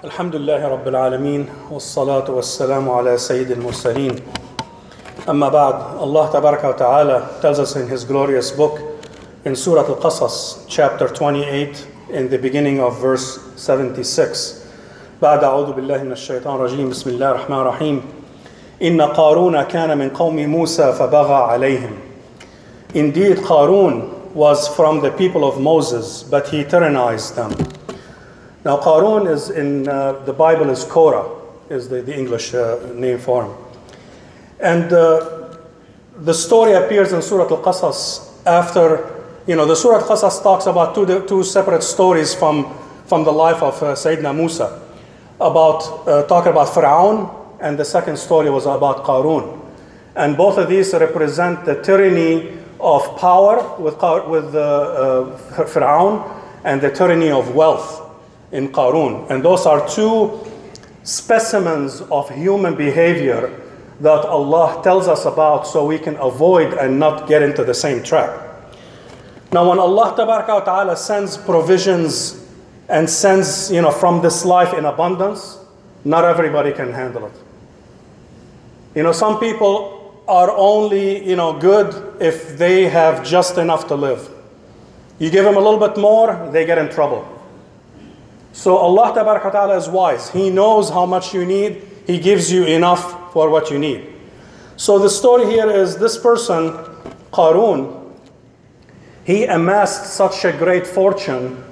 الحمد لله رب العالمين والصلاة والسلام على سيد المرسلين. أما بعد, Allah Tabaraka wa Ta'ala tells us in His glorious book in Surah Al-Qasas, chapter 28, in the beginning of verse 76. بعد أعوذ بالله من الشيطان الرجيم بسم الله الرحمن الرحيم إن قارون كان من قوم موسى فبغى عليهم. Indeed, Qarun was from the people of Moses, but he tyrannized them. Now, Qarun is in the Bible is Kora, is the English name for him. And the story appears in Surah Al-Qasas after, the Surah Al-Qasas talks about two separate stories from the life of Sayyidina Musa, talking about Fir'aun, and the second story was about Qarun. And both of these represent the tyranny of power with Fir'aun and the tyranny of wealth in Qarun. And those are two specimens of human behavior that Allah tells us about so we can avoid and not get into the same trap. Now, when Allah Tabaraka wa Ta'ala sends provisions and sends, from this life in abundance, not everybody can handle it. Some people are only, good if they have just enough to live. You give them a little bit more, they get in trouble. So Allah Tabaraka wa Ta'ala is wise. He knows how much you need. He gives you enough for what you need. So the story here is this person, Qarun, he amassed such a great fortune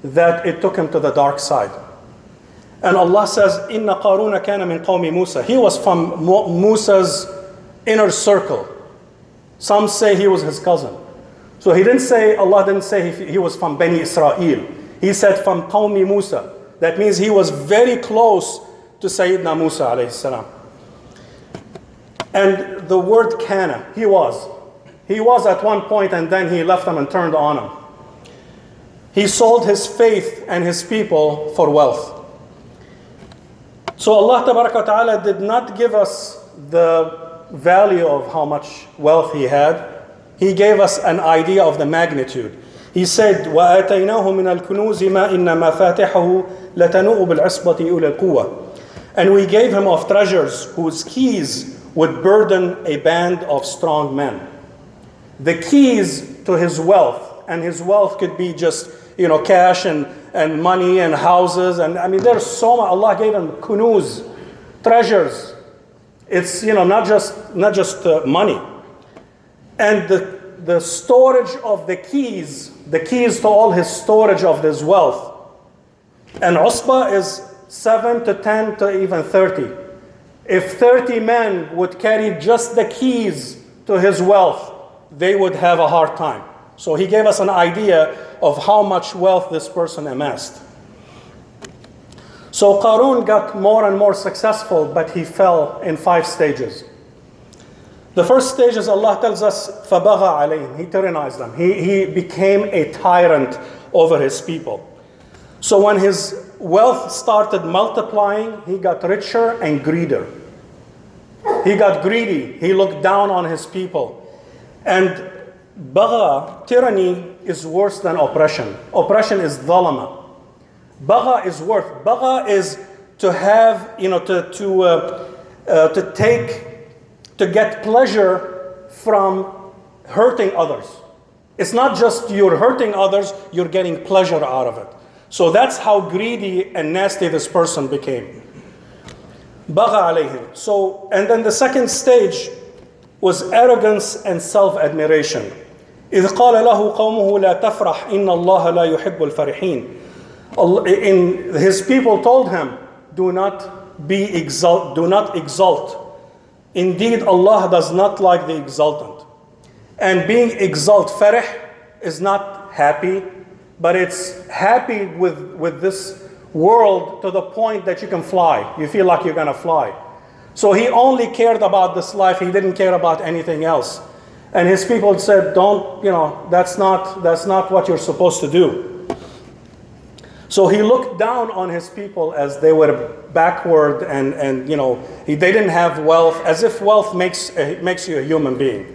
that it took him to the dark side. And Allah says, Inna Qaruna kana min qawmi Musa. He was from Musa's inner circle. Some say he was his cousin. So Allah didn't say he was from Bani Israel. He said from Qawmi Musa. That means he was very close to Sayyidina Musa alayhi salam. And the word kana, he was. He was at one point and then he left them and turned on him. He sold his faith and his people for wealth. So Allah Tabaraka wa Ta'ala did not give us the value of how much wealth he had. He gave us an idea of the magnitude. He said, وَآتَيْنَاهُ مِنَ الْكُنُوزِ مَا إِنَّ مَفَاتِحَهُ لَتَنُوءُ بِالْعِصْبَةِ أُولِي الْقُوَّةِ. And we gave him of treasures whose keys would burden a band of strong men. The keys to his wealth, and his wealth could be just, cash and money and houses. And there's so much. Allah gave him kunuz, treasures. It's, not just money. And the storage of the keys to all his storage of his wealth. And usba is 7 to 10 to even 30. If 30 men would carry just the keys to his wealth, they would have a hard time. So he gave us an idea of how much wealth this person amassed. So Qarun got more and more successful, but he fell in 5 stages. The first stage is Allah tells us, فَبَغَى عَلَيْهِمْ. He tyrannized them. He became a tyrant over his people. So when his wealth started multiplying, he got richer and greedier. He got greedy. He looked down on his people. And bagha, tyranny, is worse than oppression. Oppression is dhalama. Bagha is worse. Bagha is to have, to get pleasure from hurting others. It's not just you're hurting others, you're getting pleasure out of it. So that's how greedy and nasty this person became. Bagha alayhim. So, and then the second stage was arrogance and self-admiration. إِذْ قَالَ لَهُ قَوْمُهُ لَا تَفْرَحْ إِنَّ اللَّهَ لَا يُحِبُّ الْفَرِحِينَ. His people told him, do not exalt. Indeed, Allah does not like the exultant. And being farih is not happy, but it's happy with this world to the point that you can fly. You feel like you're going to fly. So he only cared about this life. He didn't care about anything else. And his people said, that's not what you're supposed to do. So he looked down on his people as they were backward and they didn't have wealth, as if wealth makes you a human being.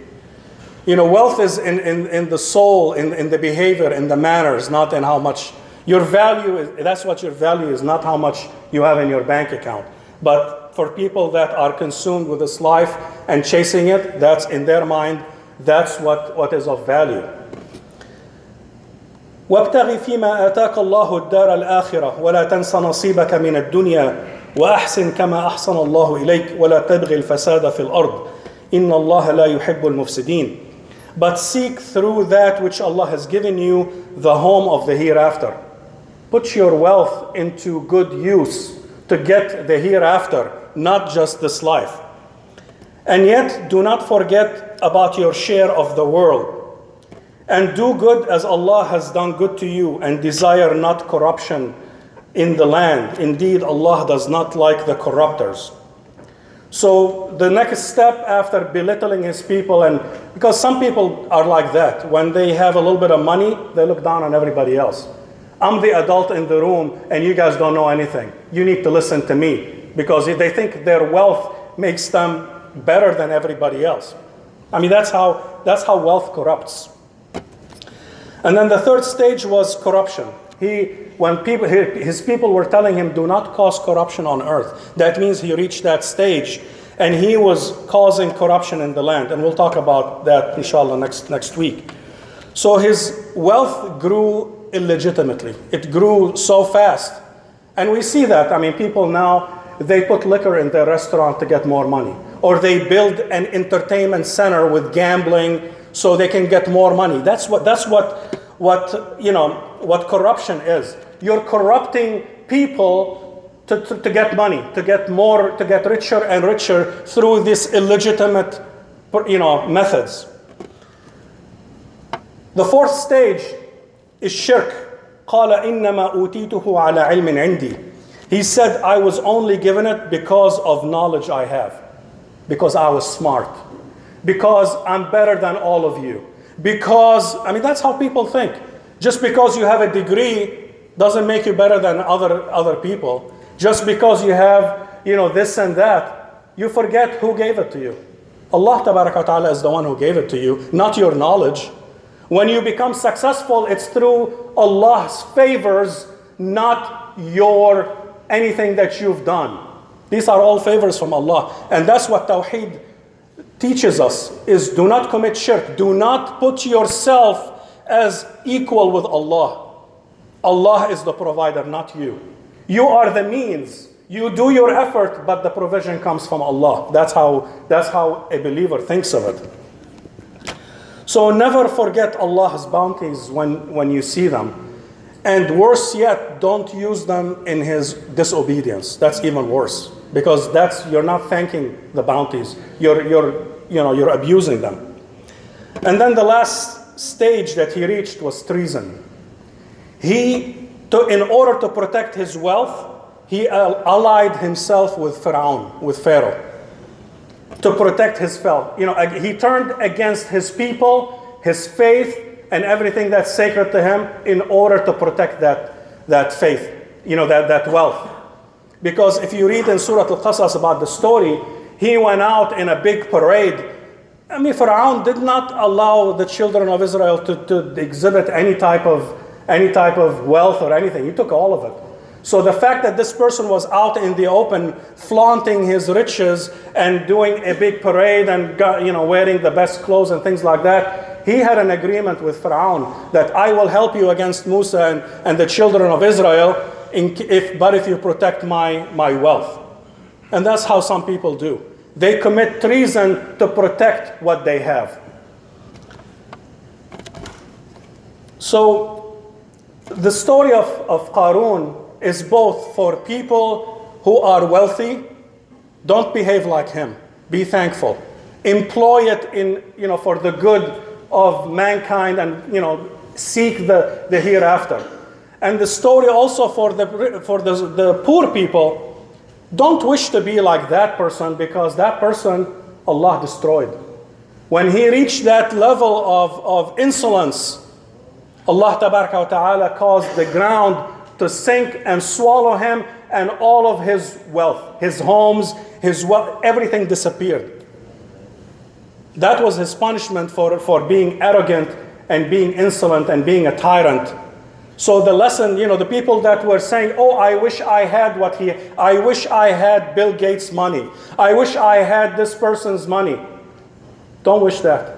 Wealth is in the soul, in the behavior, in the manners, not in how much Your value is, that's what your value is, not how much you have in your bank account. But for people that are consumed with this life and chasing it, that's in their mind, that's what is of value. وابتغ فيما آتاك الله الدار الآخرة ولا تنس نصيبك من الدنيا وأحسن كما أحسن الله إليك ولا تبغي الفساد في الأرض إن الله لا يحب المفسدين. But seek through that which Allah has given you the home of the hereafter. Put your wealth into good use to get the hereafter, not just this life. And yet, do not forget about your share of the world. And do good as Allah has done good to you, and desire not corruption in the land. Indeed, Allah does not like the corruptors. So the next step after belittling his people, and because some people are like that, when they have a little bit of money, they look down on everybody else. I'm the adult in the room and you guys don't know anything. You need to listen to me, because they think their wealth makes them better than everybody else. I mean, that's how wealth corrupts. And then the third stage was corruption. When his people were telling him, do not cause corruption on earth. That means he reached that stage and he was causing corruption in the land. And we'll talk about that, inshallah, next week. So his wealth grew illegitimately. It grew so fast. And we see that. I mean, people now, they put liquor in their restaurant to get more money. Or they build an entertainment center with gambling so they can get more money. That's what corruption is. You're corrupting people to get money, to get more, to get richer and richer through these illegitimate, methods. The fourth stage is shirk. قال إنما أوتيته على علم عندي. He said, I was only given it because of knowledge I have, because I was smart, because I'm better than all of you. Because, that's how people think. Just because you have a degree doesn't make you better than other people. Just because you have, this and that, you forget who gave it to you. Allah Tabaraka wa Ta'ala is the one who gave it to you, not your knowledge. When you become successful, it's through Allah's favors, not your anything that you've done. These are all favors from Allah. And that's what Tawheed teaches us, is do not commit shirk. Do not put yourself as equal with Allah. Allah is the provider, not you. You are the means. You do your effort, but the provision comes from Allah. That's how a believer thinks of it. So never forget Allah's bounties when you see them. And worse yet, don't use them in His disobedience. That's even worse, because you're not thanking the bounties. You're abusing them. And then the last stage that he reached was treason. In order to protect his wealth, he allied himself with Pharaoh, to protect his wealth. He turned against his people, his faith, and everything that's sacred to him in order to protect that faith, that wealth. Because if you read in Surah Al-Qasas about the story, he went out in a big parade. Pharaoh did not allow the children of Israel to exhibit any type of wealth or anything. He took all of it. So the fact that this person was out in the open, flaunting his riches and doing a big parade and wearing the best clothes and things like that, he had an agreement with Pharaoh that I will help you against Musa and the children of Israel, if you protect my wealth. And that's how some people do. They commit treason to protect what they have. So the story of Qarun is both for people who are wealthy. Don't behave like him. Be thankful. Employ it for the good of mankind, and seek the hereafter. And the story also for the poor people. Don't wish to be like that person, because that person Allah destroyed. When he reached that level of insolence, Allah Tabaraka wa Ta'ala caused the ground to sink and swallow him, and all of his wealth, his homes, his wealth, everything disappeared. That was his punishment for being arrogant and being insolent and being a tyrant. So the lesson, the people that were saying, oh, I wish I had I wish I had Bill Gates' money. I wish I had this person's money. Don't wish that.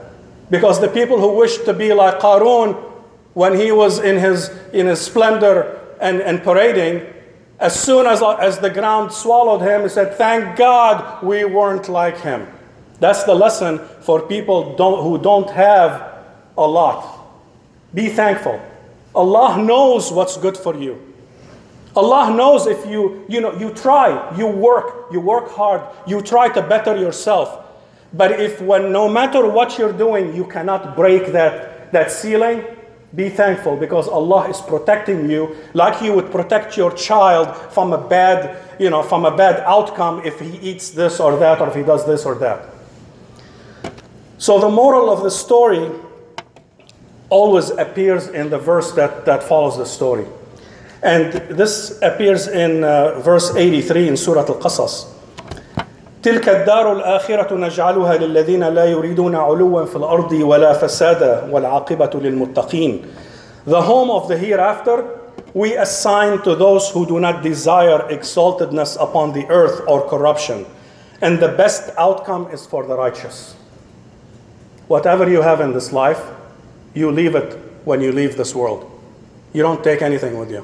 Because the people who wished to be like Qarun, when he was in his splendor and parading, as soon as the ground swallowed him, he said, thank God we weren't like him. That's the lesson for people who don't have a lot. Be thankful. Allah knows what's good for you. Allah knows if you try, you work hard, you try to better yourself. But no matter what you're doing, you cannot break that ceiling, be thankful, because Allah is protecting you like you would protect your child from a bad outcome if he eats this or that, or if he does this or that. So the moral of the story always appears in the verse that follows the story. And this appears in verse 83 in Surah Al-Qasas. تلك الدار الآخرة نجعلها للذين لا يريدون علوا في الأرض ولا فسادا والعاقبة للمتقين. The home of the hereafter we assign to those who do not desire exaltedness upon the earth or corruption, and the best outcome is for the righteous. Whatever you have in this life, you leave it when you leave this world. You don't take anything with you.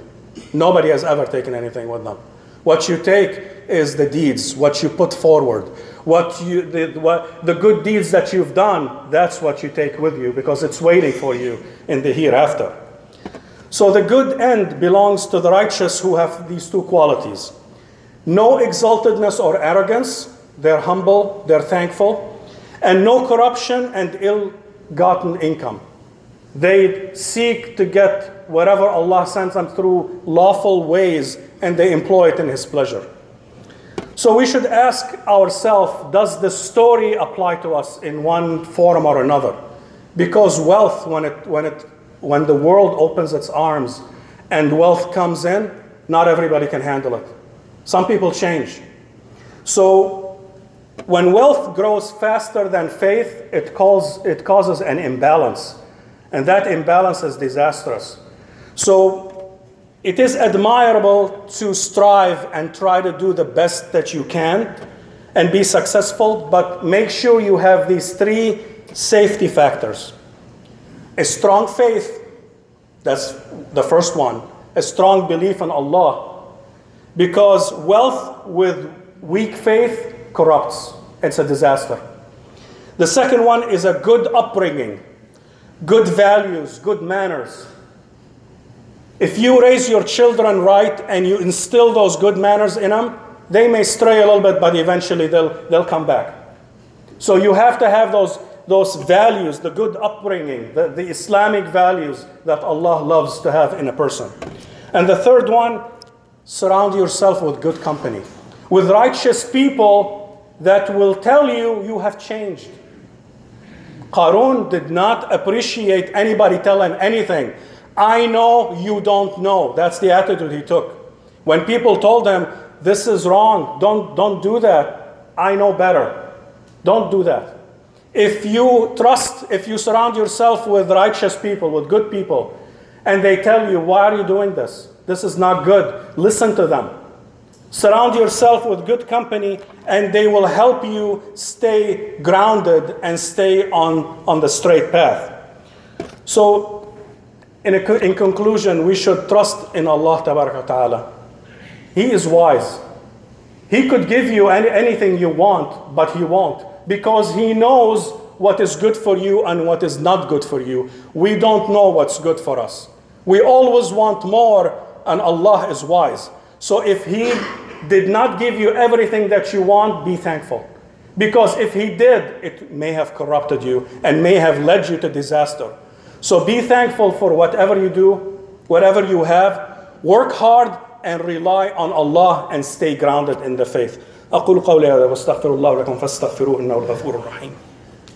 Nobody has ever taken anything with them. What you take is the deeds, what you put forward, the good deeds that you've done, that's what you take with you, because it's waiting for you in the hereafter. So the good end belongs to the righteous who have these two qualities. No exaltedness or arrogance, they're humble, they're thankful, and no corruption and ill-gotten income. They seek to get whatever Allah sends them through lawful ways, and they employ it in His pleasure. So we should ask ourselves, does this story apply to us in one form or another? Because wealth, when the world opens its arms and wealth comes in, not everybody can handle it. Some people change. So when wealth grows faster than faith, it causes an imbalance. And that imbalance is disastrous. So it is admirable to strive and try to do the best that you can and be successful, but make sure you have these three safety factors. A strong faith, that's the first one. A strong belief in Allah. Because wealth with weak faith corrupts. It's a disaster. The second one is a good upbringing. Good values, good manners. If you raise your children right and you instill those good manners in them, they may stray a little bit, but eventually they'll come back. So you have to have those values, the good upbringing, the Islamic values that Allah loves to have in a person. And the third one, surround yourself with good company, with righteous people that will tell you you have changed. Qarun did not appreciate anybody telling anything. I know, you don't know. That's the attitude he took. When people told him, this is wrong, don't do that. I know better. Don't do that. If you surround yourself with righteous people, with good people, and they tell you, why are you doing this? This is not good. Listen to them. Surround yourself with good company, and they will help you stay grounded and stay on the straight path. So, in conclusion, we should trust in Allah Ta'ala. He is wise. He could give you anything you want, but He won't, because He knows what is good for you and what is not good for you. We don't know what's good for us. We always want more, and Allah is wise. So if He did not give you everything that you want, be thankful. Because if He did, it may have corrupted you and may have led you to disaster. So be thankful for whatever you do, whatever you have. Work hard and rely on Allah and stay grounded in the faith. أقول قولي هذا واستغفر الله لكم فاستغفروه إنه الغفور الرحيم.